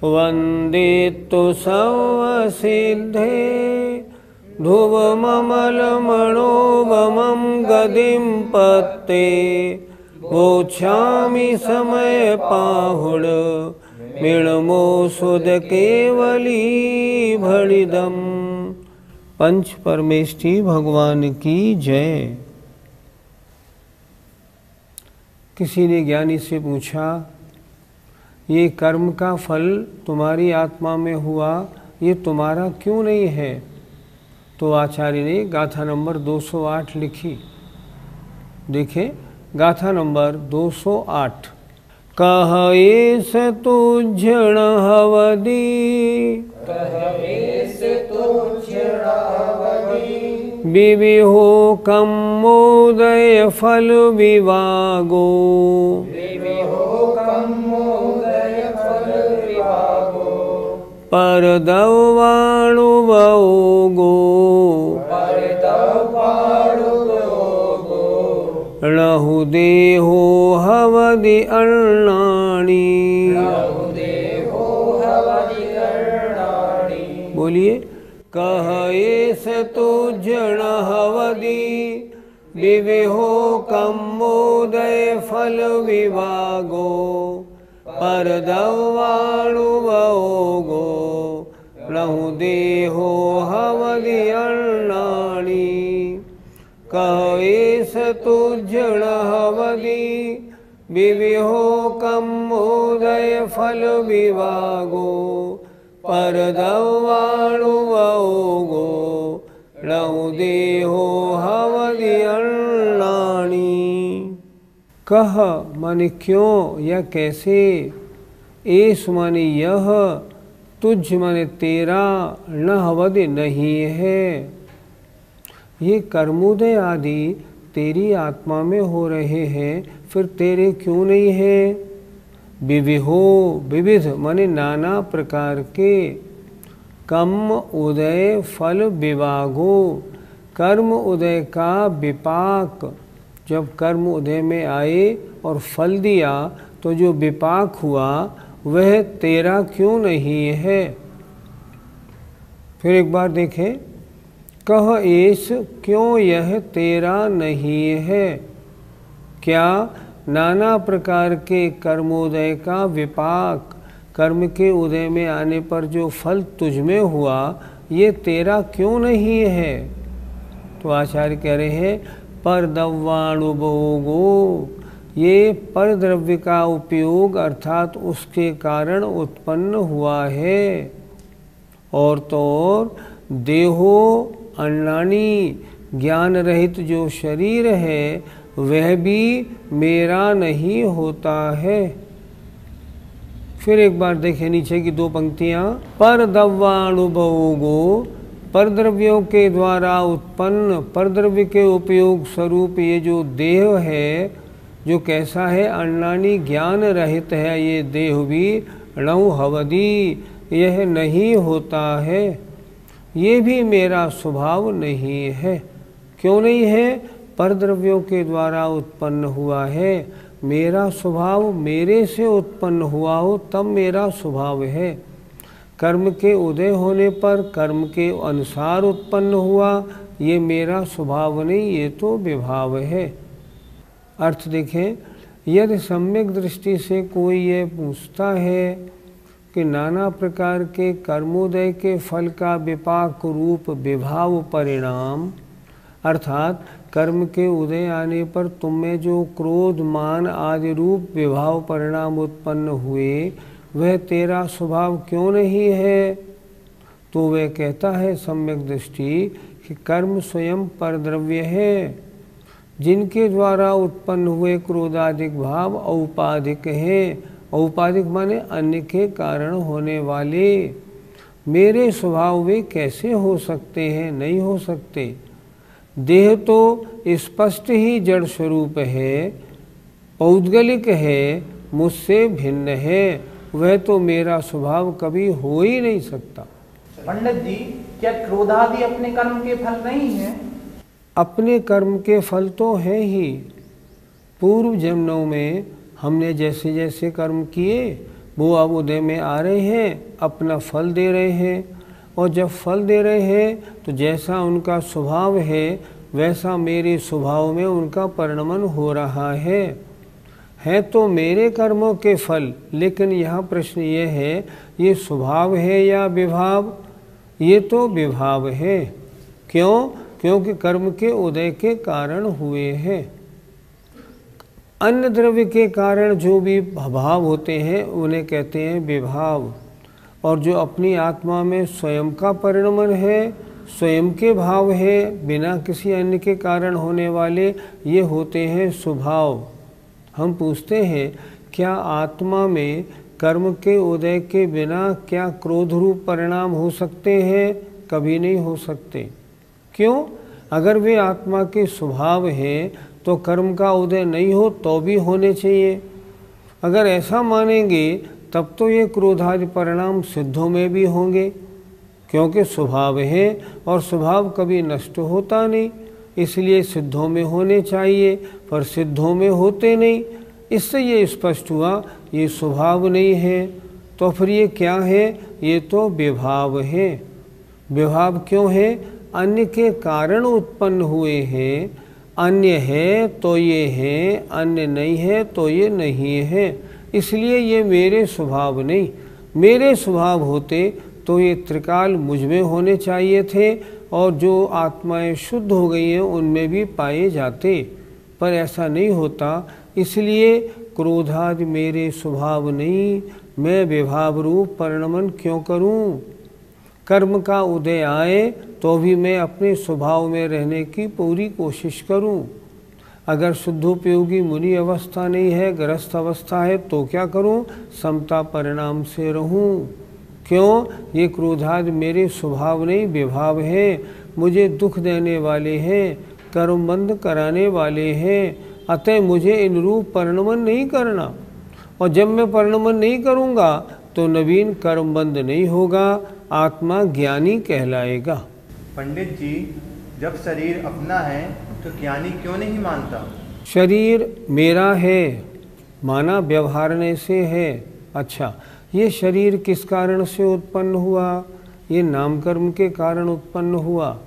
वन्दितु सर्वसिद्धे ध्रुवममलमणोवमं गदिं पत्ते गोच्छामि समय पाहुड मिणमो सुद केवली भणिदम। पंच परमेष्ठी भगवान की जय। किसी ने ज्ञानी से पूछा, ये कर्म का फल तुम्हारी आत्मा में हुआ, ये तुम्हारा क्यों नहीं है? तो आचार्य ने गाथा नंबर 208 लिखी। देखें गाथा नंबर 208। कह एस तुझ्यण हवदी विविहो कम्मोदय फल विवागो परदवाणुवोगो णहु देहो हवदि अर्णाणि। बोलिए, कह एस तुझ्यण हवदि विविहो कम्मोदय फल विवागो परदवाणुवोगो णहु देहो हवदि अर्णाणि। कह एस तुझ्यण हवदि विविहो कम्मोदय फल विवागो परदवाणुवोगो णहु देहो हवदि अर्णाणि। कह माने क्यों या कैसे, एस माने यह, तुझ माने तेरा, न हवदि नहीं है। ये कर्मोदय आदि तेरी आत्मा में हो रहे हैं, फिर तेरे क्यों नहीं है? विविहो विविध माने नाना प्रकार के, कर्म उदय फल विवागो कर्म उदय का विपाक, जब कर्म उदय में आए और फल दिया तो जो विपाक हुआ वह तेरा क्यों नहीं है? फिर एक बार देखें, कह एस क्यों यह तेरा नहीं है? क्या नाना प्रकार के कर्मोदय का विपाक, कर्म के उदय में आने पर जो फल तुझमें हुआ, ये तेरा क्यों नहीं है? तो आचार्य कह रहे हैं, परदवाणुभोगो, ये पर द्रव्य का उपयोग अर्थात उसके कारण उत्पन्न हुआ है। और तो और देहो अन्नानी, ज्ञान रहित जो शरीर है वह भी मेरा नहीं होता है। फिर एक बार देखें नीचे की दो पंक्तियां, परदवाणुभोगो, परद्रव्यों के द्वारा उत्पन्न, परद्रव्य के उपयोग स्वरूप ये जो देह है, जो कैसा है? अन्नानी, ज्ञान रहित है ये देह भी, णौ हवदि, यह नहीं होता है, ये भी मेरा स्वभाव नहीं है। क्यों नहीं है? परद्रव्यों के द्वारा उत्पन्न हुआ है। मेरा स्वभाव मेरे से उत्पन्न हुआ हो तब मेरा स्वभाव है। कर्म के उदय होने पर कर्म के अनुसार उत्पन्न हुआ, ये मेरा स्वभाव नहीं, ये तो विभाव है। अर्थ देखें, यदि सम्यक दृष्टि से कोई ये पूछता है कि नाना प्रकार के कर्मोदय के फल का विपाक रूप विभाव परिणाम, अर्थात कर्म के उदय आने पर तुम में जो क्रोध मान आदि रूप विभाव परिणाम उत्पन्न हुए, वह तेरा स्वभाव क्यों नहीं है? तो वह कहता है सम्यक दृष्टि कि कर्म स्वयं परद्रव्य है, जिनके द्वारा उत्पन्न हुए क्रोधादिक भाव औपाधिक हैं। औपाधिक माने अन्य के कारण होने वाले। मेरे स्वभाव वे कैसे हो सकते हैं? नहीं हो सकते। देह तो स्पष्ट ही जड़ स्वरूप है, पौद्गलिक है, मुझसे भिन्न है, वह तो मेरा स्वभाव कभी हो ही नहीं सकता। पंडित जी, क्या क्रोधादि अपने कर्म के फल नहीं है? अपने कर्म के फल तो है ही। पूर्व जन्मों में हमने जैसे जैसे कर्म किए वो अब उदय में आ रहे हैं, अपना फल दे रहे हैं। और जब फल दे रहे हैं तो जैसा उनका स्वभाव है वैसा मेरे स्वभाव में उनका परिणमन हो रहा है तो मेरे कर्मों के फल। लेकिन यहाँ प्रश्न ये है, ये स्वभाव है या विभाव? ये तो विभाव है। क्यों? क्योंकि कर्म के उदय के कारण हुए हैं। अन्य द्रव्य के कारण जो भी भाव होते हैं उन्हें कहते हैं विभाव। और जो अपनी आत्मा में स्वयं का परिणमन है, स्वयं के भाव है, बिना किसी अन्य के कारण होने वाले, ये होते हैं स्वभाव। हम पूछते हैं, क्या आत्मा में कर्म के उदय के बिना क्या क्रोध रूप परिणाम हो सकते हैं? कभी नहीं हो सकते। क्यों? अगर वे आत्मा के स्वभाव हैं तो कर्म का उदय नहीं हो तो भी होने चाहिए। अगर ऐसा मानेंगे तब तो ये क्रोधादि परिणाम सिद्धों में भी होंगे, क्योंकि स्वभाव है और स्वभाव कभी नष्ट होता नहीं, इसलिए सिद्धों में होने चाहिए, पर सिद्धों में होते नहीं। इससे ये स्पष्ट हुआ ये स्वभाव नहीं है। तो फिर ये क्या है? ये तो विभाव है। विभाव क्यों है? अन्य के कारण उत्पन्न हुए हैं। अन्य है तो ये है, अन्य नहीं है तो ये नहीं है। इसलिए ये मेरे स्वभाव नहीं। मेरे स्वभाव होते तो ये त्रिकाल मुझ में होने चाहिए थे और जो आत्माएं शुद्ध हो गई हैं उनमें भी पाए जाते, पर ऐसा नहीं होता। इसलिए क्रोधादि मेरे स्वभाव नहीं, मैं विभाव रूप परिणमन क्यों करूं? कर्म का उदय आए तो भी मैं अपने स्वभाव में रहने की पूरी कोशिश करूं। अगर शुद्धोपयोगी मुनि अवस्था नहीं है, गृहस्थ अवस्था है, तो क्या करूं? समता परिणाम से रहूं। क्यों? ये क्रोधादि मेरे स्वभाव नहीं, विभाव है, मुझे दुख देने वाले हैं, कर्म बंद कराने वाले हैं। अतः मुझे इन रूप परिणमन नहीं करना। और जब मैं परिणमन नहीं करूंगा तो नवीन कर्म बंद नहीं होगा, आत्मा ज्ञानी कहलाएगा। पंडित जी, जब शरीर अपना है तो ज्ञानी क्यों नहीं मानता? शरीर मेरा है, माना व्यवहारने से है। अच्छा, ये शरीर किस कारण से उत्पन्न हुआ? ये नाम कर्म के कारण उत्पन्न हुआ।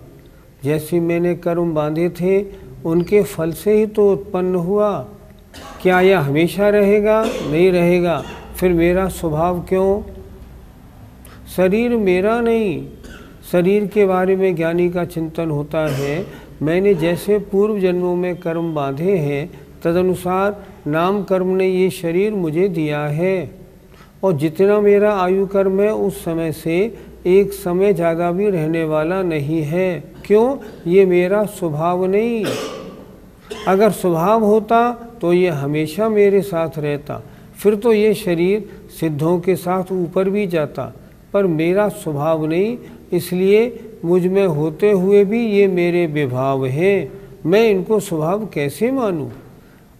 जैसे मैंने कर्म बांधे थे उनके फल से ही तो उत्पन्न हुआ। क्या यह हमेशा रहेगा? नहीं रहेगा। फिर मेरा स्वभाव क्यों? शरीर मेरा नहीं। शरीर के बारे में ज्ञानी का चिंतन होता है, मैंने जैसे पूर्व जन्मों में कर्म बांधे हैं तदनुसार नाम कर्म ने ये शरीर मुझे दिया है। और जितना मेरा आयु कर्म है उस समय से एक समय ज़्यादा भी रहने वाला नहीं है। क्यों? ये मेरा स्वभाव नहीं। अगर स्वभाव होता तो ये हमेशा मेरे साथ रहता, फिर तो ये शरीर सिद्धों के साथ ऊपर भी जाता। पर मेरा स्वभाव नहीं, इसलिए मुझ में होते हुए भी ये मेरे विभाव हैं। मैं इनको स्वभाव कैसे मानूं?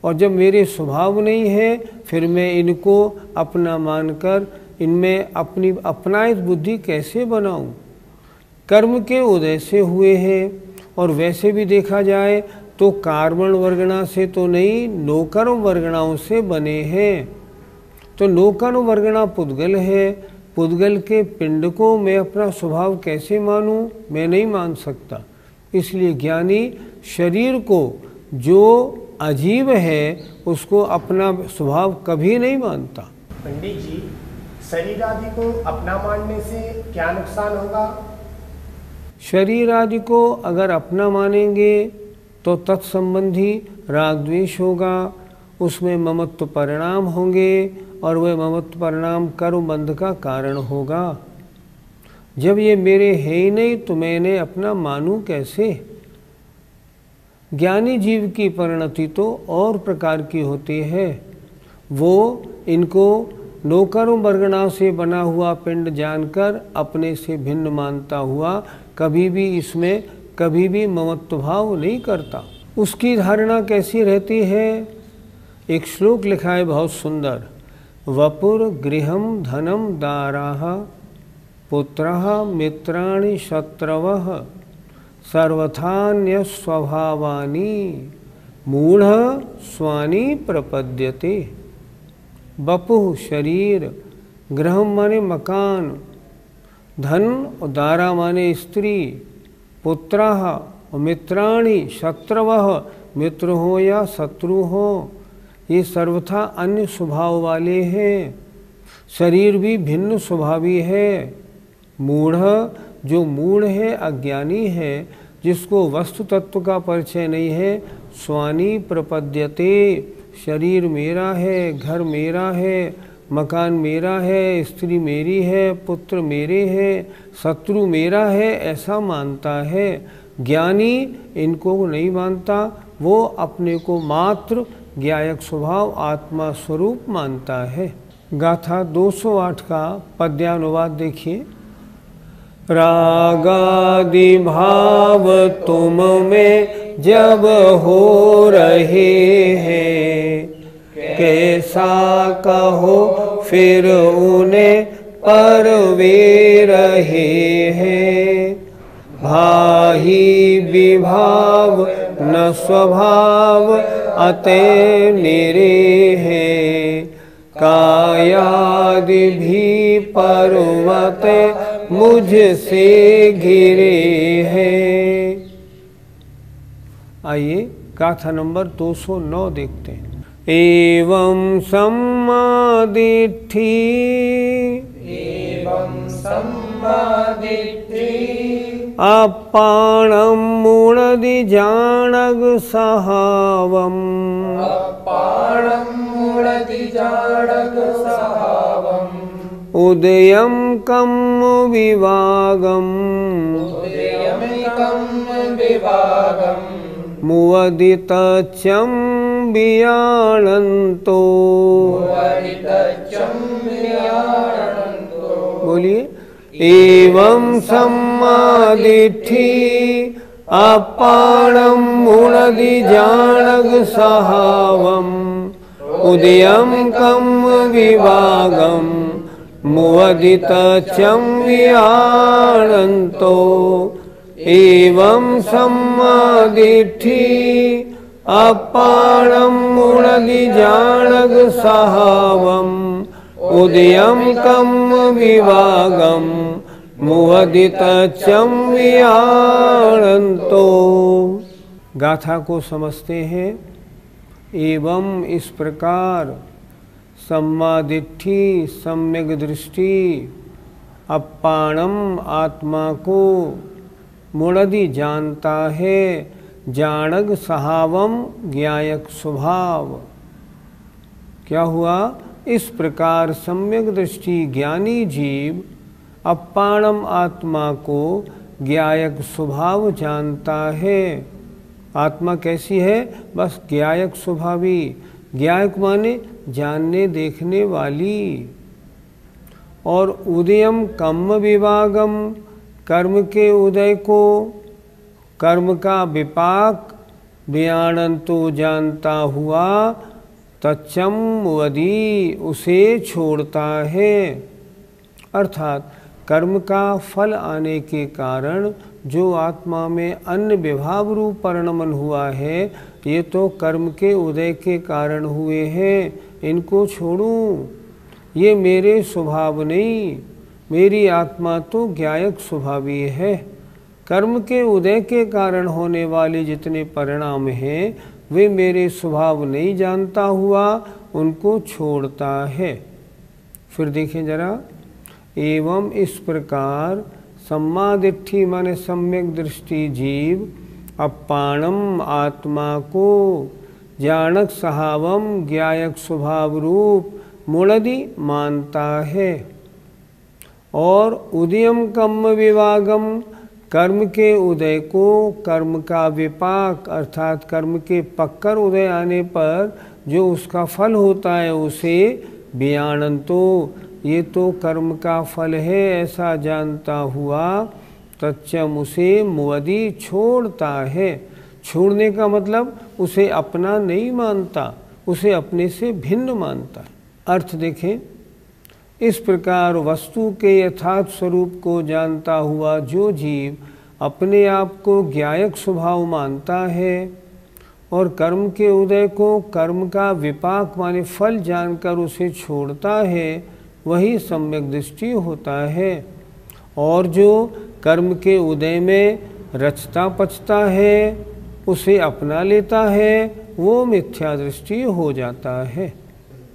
और जब मेरे स्वभाव नहीं है फिर मैं इनको अपना मानकर इनमें अपनी अपनायत बुद्धि कैसे बनाऊं? कर्म के उदय से हुए हैं। और वैसे भी देखा जाए तो कार्बन वर्गणा से तो नहीं, नोकर्म वर्गणाओं से बने हैं। तो नोकर्म वर्गणा पुद्गल है, पुद्गल के पिंड को मैं अपना स्वभाव कैसे मानूं? मैं नहीं मान सकता। इसलिए ज्ञानी शरीर को जो अजीब है उसको अपना स्वभाव कभी नहीं मानता। पंडित जी, शरीर आदि को अपना मानने से क्या नुकसान होगा? शरीर आदि को अगर अपना मानेंगे तो तत्संबंधी राग द्वेष होगा, उसमें ममत्व परिणाम होंगे और वह ममत्व परिणाम कर्म बंध का कारण होगा। जब ये मेरे है ही नहीं तो मैंने अपना मानूं कैसे? ज्ञानी जीव की परिणति तो और प्रकार की होती है। वो इनको नोकर्म वर्गणा से बना हुआ पिंड जानकर अपने से भिन्न मानता हुआ कभी भी इसमें कभी भी ममत्व भाव नहीं करता। उसकी धारणा कैसी रहती है? एक श्लोक लिखा है बहुत सुंदर, वपुर गृहम धनम दाराः पुत्रः मित्राणि शत्रवः सर्वथान्य स्वभावानि मूढ़ स्वानि प्रपद्यते। वपुः शरीर, गृहम माने मकान, धन और दारा माने स्त्री, पुत्रः और मित्राणि, शत्रवः मित्र हो या शत्रु हो, ये सर्वथा अन्य स्वभाव वाले हैं। शरीर भी भिन्न स्वभावी है। मूढ़, जो मूढ़ है, अज्ञानी है, जिसको वस्तु तत्व का परिचय नहीं है, स्वानी प्रपद्यते, शरीर मेरा है, घर मेरा है, मकान मेरा है, स्त्री मेरी है, पुत्र मेरे हैं, शत्रु मेरा है, ऐसा मानता है। ज्ञानी इनको नहीं मानता, वो अपने को मात्र ज्ञायक स्वभाव आत्मा स्वरूप मानता है। गाथा 208 का पद्यानुवाद देखिए। रागादि भाव तुम में जब हो रहे हैं, कैसा कहो फिर उन्हें पर वे रहे हैं। भाही विभाव न स्वभाव अतः निरे हैं, कायादि भी पर्वत मुझसे घिरे हैं। आइए गाथा नंबर 209 देखते हैं। एवं सम्मादिट्ठी, एवं सम्मादिट्ठी, अपाणं मुणदि जाणग सहावम्, अपाणं मुणदि जाणग सहावम्, उदयं कम् विवागम्, उदयं कम् विवागम्, मुवदितचं वियाणन्तो, मुवदितचं वियाणन्तो। बोलिए। एवं सम्मादिट्ठी, अपाणं मुणदि जाणग सहावम्, उदयं कम् विवागम्, मुवदितचं वियाणन्तो। एवं सम्मादिट्ठी, अपाणं मुणदि जाणग सहावम्, उदयं कम् विवागम्, मुवदितचं वियाणन्तो। गाथा को समझते हैं। एवं इस प्रकार, सम्मादिट्ठी सम्यक दृष्टि, अपाणम आत्मा को, मुणदि जानता है, जाणग सहावम ज्ञायक स्वभाव। क्या हुआ? इस प्रकार सम्यक दृष्टि ज्ञानी जीव अपाणम आत्मा को ज्ञायक स्वभाव जानता है। आत्मा कैसी है? बस ज्ञायक स्वभावी। ज्ञायक माने जानने देखने वाली। और उदयम कर्म विभागम, कर्म के उदय को, कर्म का विपाक व्याणंतो जानता हुआ, तच्चम वदी उसे छोड़ता है। अर्थात कर्म का फल आने के कारण जो आत्मा में अन्य विभाव रूप परिणमन हुआ है, ये तो कर्म के उदय के कारण हुए हैं, इनको छोड़ूं। ये मेरे स्वभाव नहीं, मेरी आत्मा तो ज्ञायक स्वभावी है। कर्म के उदय के कारण होने वाले जितने परिणाम हैं, वे मेरे स्वभाव नहीं जानता हुआ उनको छोड़ता है। फिर देखें जरा। एवं इस प्रकार सम्मादिट्ठी माने सम्यक दृष्टि जीव अपाणम आत्मा को, जानक सहावम ज्ञायक स्वभाव रूप मुणदि मानता है। और उदयम कर्म विभागम, कर्म के उदय को, कर्म का विपाक अर्थात कर्म के पक्कर उदय आने पर जो उसका फल होता है उसे व्याणन्तो, ये तो कर्म का फल है ऐसा जानता हुआ, तच्चम उसे मुवदि छोड़ता है। छोड़ने का मतलब उसे अपना नहीं मानता, उसे अपने से भिन्न मानता। अर्थ देखें। इस प्रकार वस्तु के यथार्थ स्वरूप को जानता हुआ जो जीव अपने आप को ज्ञायक स्वभाव मानता है और कर्म के उदय को कर्म का विपाक माने फल जानकर उसे छोड़ता है, वही सम्यक दृष्टि होता है। और जो कर्म के उदय में रचता पचता है, उसे अपना लेता है, वो मिथ्या दृष्टि हो जाता है।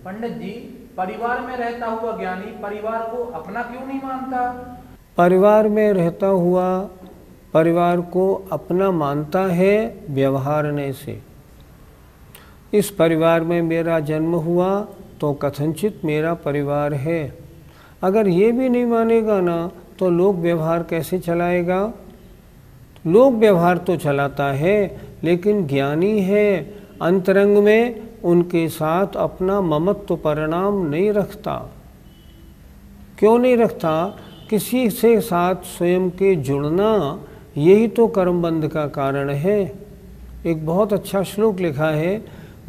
पंडित जी, परिवार में रहता हुआ ज्ञानी परिवार को अपना क्यों नहीं मानता? परिवार में रहता हुआ परिवार को अपना मानता है व्यवहारने से। इस परिवार में मेरा जन्म हुआ तो कथनचित मेरा परिवार है। अगर ये भी नहीं मानेगा ना तो लोक व्यवहार कैसे चलाएगा? लोक व्यवहार तो चलाता है, लेकिन ज्ञानी है, अंतरंग में उनके साथ अपना ममत्व परिणाम नहीं रखता। क्यों नहीं रखता? किसी से साथ स्वयं के जुड़ना यही तो कर्मबंध का कारण है। एक बहुत अच्छा श्लोक लिखा है,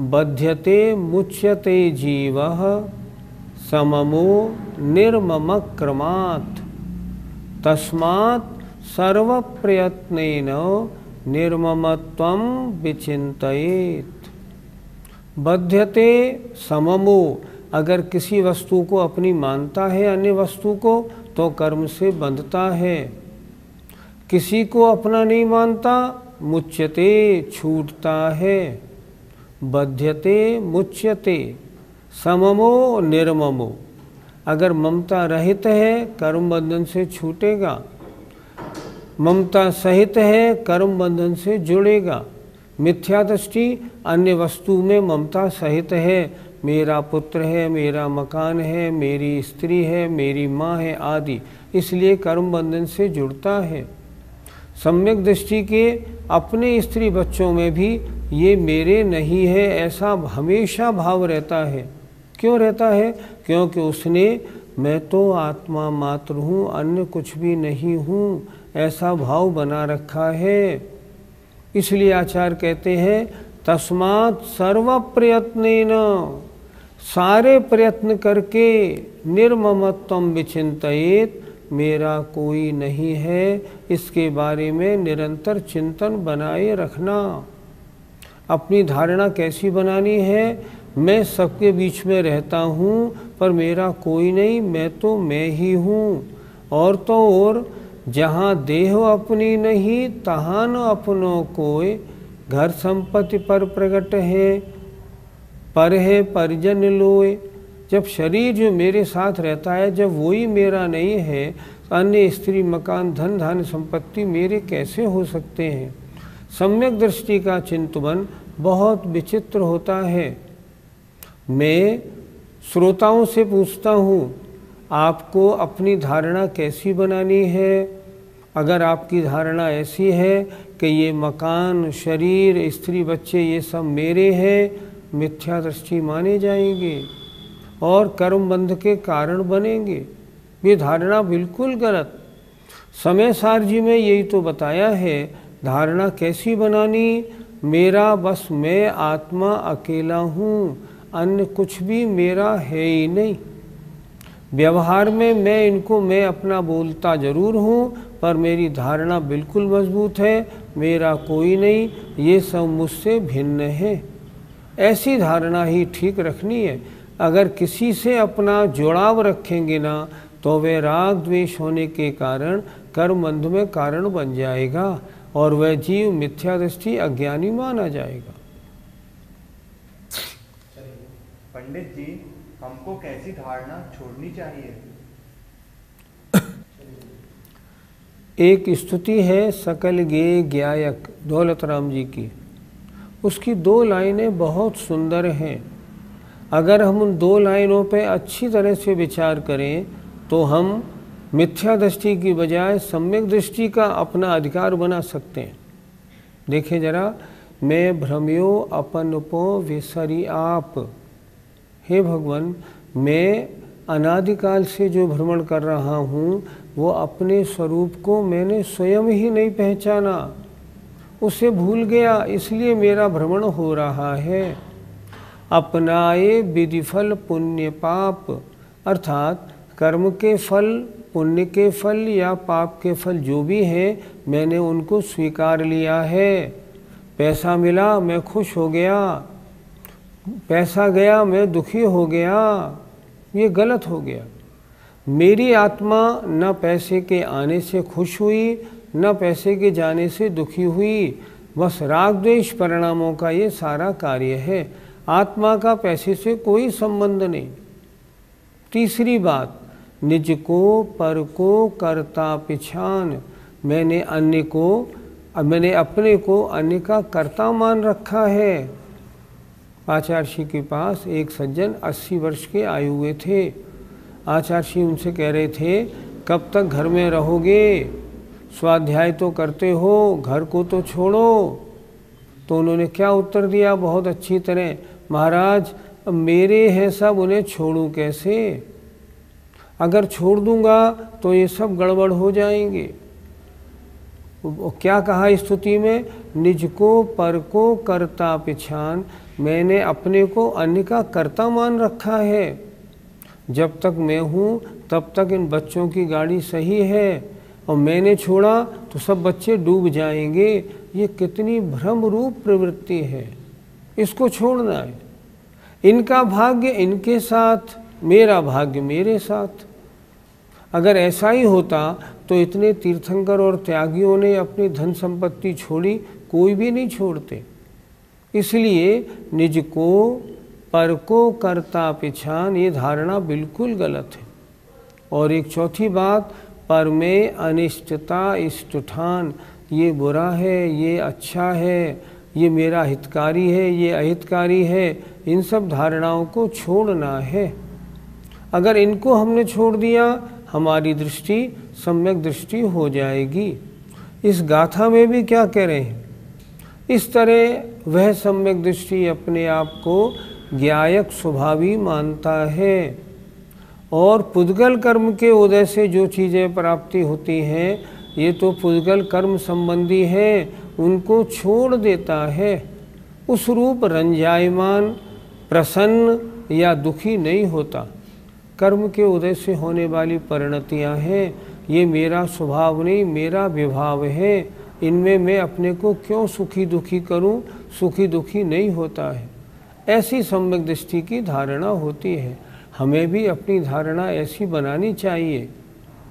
बध्यते मुच्यते जीवः सममो निर्ममक्रमात् तस्मात् सर्वप्रयत्नेन निर्ममत्वं विचिन्तयेत्। बध्यते सममो, अगर किसी वस्तु को अपनी मानता है अन्य वस्तु को तो कर्म से बंधता है। किसी को अपना नहीं मानता, मुच्यते, छूटता है। बध्यते मुच्यते, सममो निर्ममो, अगर ममता रहित है कर्म बंधन से छूटेगा, ममता सहित है कर्म बंधन से जुड़ेगा। मिथ्या दृष्टि अन्य वस्तु में ममता सहित है, मेरा पुत्र है, मेरा मकान है, मेरी स्त्री है, मेरी माँ है आदि, इसलिए कर्म बंधन से जुड़ता है। सम्यक दृष्टि के अपने स्त्री बच्चों में भी ये मेरे नहीं है ऐसा हमेशा भाव रहता है। क्यों रहता है? क्योंकि उसने मैं तो आत्मा मात्र हूँ, अन्य कुछ भी नहीं हूँ, ऐसा भाव बना रखा है। इसलिए आचार्य कहते हैं तस्मात् सर्व प्रयत्नेन, सारे प्रयत्न करके निर्ममत्वं विचिन्तयेत्, मेरा कोई नहीं है, इसके बारे में निरंतर चिंतन बनाए रखना। अपनी धारणा कैसी बनानी है? मैं सबके बीच में रहता हूँ पर मेरा कोई नहीं, मैं तो मैं ही हूँ। और तो और जहाँ देह अपनी नहीं तहाँ न अपनों कोय, घर संपत्ति पर प्रकट है, पर है परिजन लोय। जब शरीर जो मेरे साथ रहता है, जब वही मेरा नहीं है, अन्य स्त्री मकान धन धान्य संपत्ति मेरे कैसे हो सकते हैं? सम्यक दृष्टि का चिंतन बहुत विचित्र होता है। मैं श्रोताओं से पूछता हूँ, आपको अपनी धारणा कैसी बनानी है? अगर आपकी धारणा ऐसी है कि ये मकान, शरीर, स्त्री, बच्चे ये सब मेरे हैं, मिथ्या दृष्टि माने जाएंगे और कर्मबंध के कारण बनेंगे। ये धारणा बिल्कुल गलत। समय सार जी में यही तो बताया है, धारणा कैसी बनानी? मेरा बस मैं आत्मा अकेला हूँ, अन्य कुछ भी मेरा है ही नहीं। व्यवहार में मैं अपना बोलता जरूर हूँ, पर मेरी धारणा बिल्कुल मजबूत है, मेरा कोई नहीं, ये सब मुझसे भिन्न है। ऐसी धारणा ही ठीक रखनी है। अगर किसी से अपना जुड़ाव रखेंगे ना तो वे राग द्वेष होने के कारण कर्मबंध में कारण बन जाएगा और वह जीव मिथ्या दृष्टि अज्ञानी माना जाएगा। पंडित जी, हमको कैसी धारणा छोड़नी चाहिए? एक स्तुति है सकल गे ज्ञायक दौलत राम जी की, उसकी 2 लाइनें बहुत सुंदर हैं। अगर हम उन 2 लाइनों पे अच्छी तरह से विचार करें तो हम मिथ्या दृष्टि की बजाय सम्यक दृष्टि का अपना अधिकार बना सकते हैं। देखें जरा, मैं भ्रमयो अपनपो विसरी आप। हे भगवान, मैं अनादिकाल से जो भ्रमण कर रहा हूँ वो अपने स्वरूप को मैंने स्वयं ही नहीं पहचाना, उसे भूल गया, इसलिए मेरा भ्रमण हो रहा है। अपनाए विधिफल पुण्य पाप, अर्थात कर्म के फल, पुण्य के फल या पाप के फल जो भी हैं, मैंने उनको स्वीकार लिया है। पैसा मिला मैं खुश हो गया, पैसा गया मैं दुखी हो गया, ये गलत हो गया। मेरी आत्मा न पैसे के आने से खुश हुई न पैसे के जाने से दुखी हुई, बस राग द्वेष परिणामों का ये सारा कार्य है। आत्मा का पैसे से कोई संबंध नहीं। तीसरी बात, निज को पर को कर्ता पिछान, मैंने अपने को अन्य का कर्ता मान रखा है। आचार्य श्री के पास एक सज्जन 80 वर्ष के आयु हुए थे। आचार्य श्री उनसे कह रहे थे, कब तक घर में रहोगे, स्वाध्याय तो करते हो, घर को तो छोड़ो। तो उन्होंने क्या उत्तर दिया बहुत अच्छी तरह, महाराज मेरे हैं सब, उन्हें छोड़ूं कैसे, अगर छोड़ दूंगा तो ये सब गड़बड़ हो जाएंगे। क्या कहा इस स्तुति में, निज को पर को कर्ता पिछान, मैंने अपने को अन्य का कर्ता मान रखा है। जब तक मैं हूँ तब तक इन बच्चों की गाड़ी सही है, और मैंने छोड़ा तो सब बच्चे डूब जाएंगे। ये कितनी भ्रम रूप प्रवृत्ति है, इसको छोड़ना है। इनका भाग्य इनके साथ, मेरा भाग्य मेरे साथ। अगर ऐसा ही होता तो इतने तीर्थंकर और त्यागियों ने अपनी धन संपत्ति छोड़ी, कोई भी नहीं छोड़ते। इसलिए निज को पर को कर्ता पिछान, ये धारणा बिल्कुल गलत है। और एक चौथी बात, पर में अनिष्टता इष्टठान, ये बुरा है, ये अच्छा है, ये मेरा हितकारी है, ये अहितकारी है, इन सब धारणाओं को छोड़ना है। अगर इनको हमने छोड़ दिया, हमारी दृष्टि सम्यक दृष्टि हो जाएगी। इस गाथा में भी क्या कह रहे हैं, इस तरह वह सम्यक दृष्टि अपने आप को ज्ञायक स्वभावी मानता है, और पुद्गल कर्म के उदय से जो चीज़ें प्राप्ति होती हैं, ये तो पुद्गल कर्म संबंधी हैं, उनको छोड़ देता है। उस रूप रंजायमान, प्रसन्न या दुखी नहीं होता। कर्म के उदय से होने वाली परिणतियाँ हैं, ये मेरा स्वभाव नहीं, मेरा विभाव है। इनमें मैं अपने को क्यों सुखी दुखी करूं, सुखी दुखी नहीं होता है। ऐसी सम्यक दृष्टि की धारणा होती है। हमें भी अपनी धारणा ऐसी बनानी चाहिए।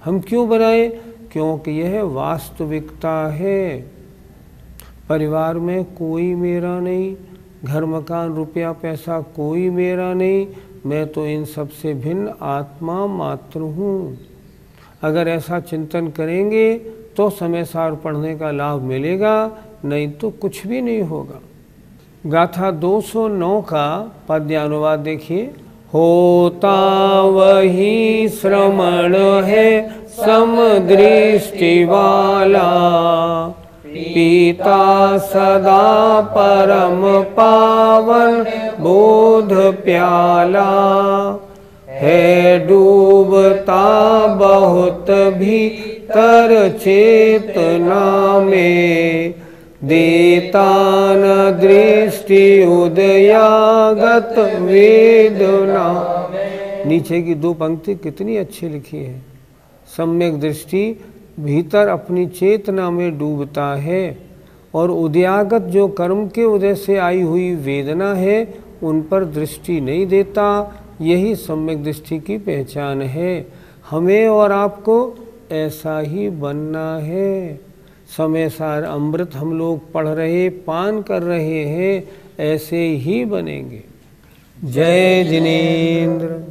हम क्यों बनाएं? क्योंकि यह वास्तविकता है। परिवार में कोई मेरा नहीं, घर मकान रुपया पैसा कोई मेरा नहीं, मैं तो इन सब से भिन्न आत्मा मात्र हूँ। अगर ऐसा चिंतन करेंगे तो समय सार पढ़ने का लाभ मिलेगा, नहीं तो कुछ भी नहीं होगा। गाथा 209 का पद्यानुवाद देखिए। होता वही श्रमण है समदृष्टि वाला, पीता सदा परम पावन बोध प्याला, है डूबता बहुत भीतर चेतना में, देता न दृष्टि उदयागत वेदना। नीचे की दो पंक्ति कितनी अच्छी लिखी है। सम्यक दृष्टि भीतर अपनी चेतना में डूबता है, और उदयागत जो कर्म के उदय से आई हुई वेदना है उन पर दृष्टि नहीं देता। यही सम्यक दृष्टि की पहचान है। हमें और आपको ऐसा ही बनना है। समय सार अमृत हम लोग पढ़ रहे, पान कर रहे हैं, ऐसे ही बनेंगे। जय जिनेंद्र।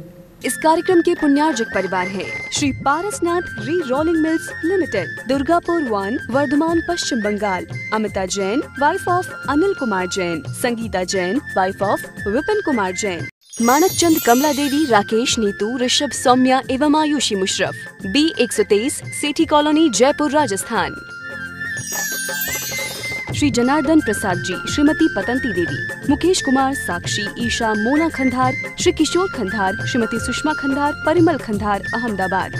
इस कार्यक्रम के पुण्यार्जक परिवार है Shri Parasnath re rolling mills limited, Durgapur 1, Vardhaman, Paschim Bangal. Amita Jain, wife of Anil Kumar Jain. Sangeeta Jain, wife of Vipin Kumar Jain. Manak Chand, Kamla Devi, Rakesh, Neetu, Rishabh, Saumya एवं आयुषी मुशरफ। B123, Sethi colony, Jaipur, Rajasthan. श्री जनार्दन प्रसाद जी, श्रीमती पतंती देवी, मुकेश कुमार, साक्षी, ईशा, मोना खंधार, श्री किशोर खंधार, श्रीमती सुषमा खंधार, परिमल खंधार, अहमदाबाद।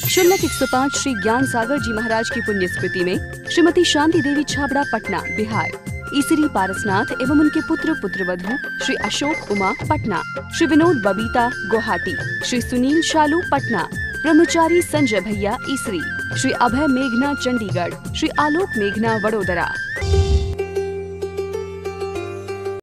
शुल्लक 105 श्री ज्ञान सागर जी महाराज की पुण्य स्मृति में श्रीमती शांति देवी छाबड़ा, पटना, बिहार। ईसरी पारसनाथ एवं उनके पुत्र पुत्रवधू श्री अशोक उमा, पटना। श्री विनोद बबीता, गुवाहाटी। श्री सुनील शालू, पटना। ब्रह्मचारी संजय भैया, ईसरी। श्री अभय मेघना, चंडीगढ़। श्री आलोक मेघना, वडोदरा।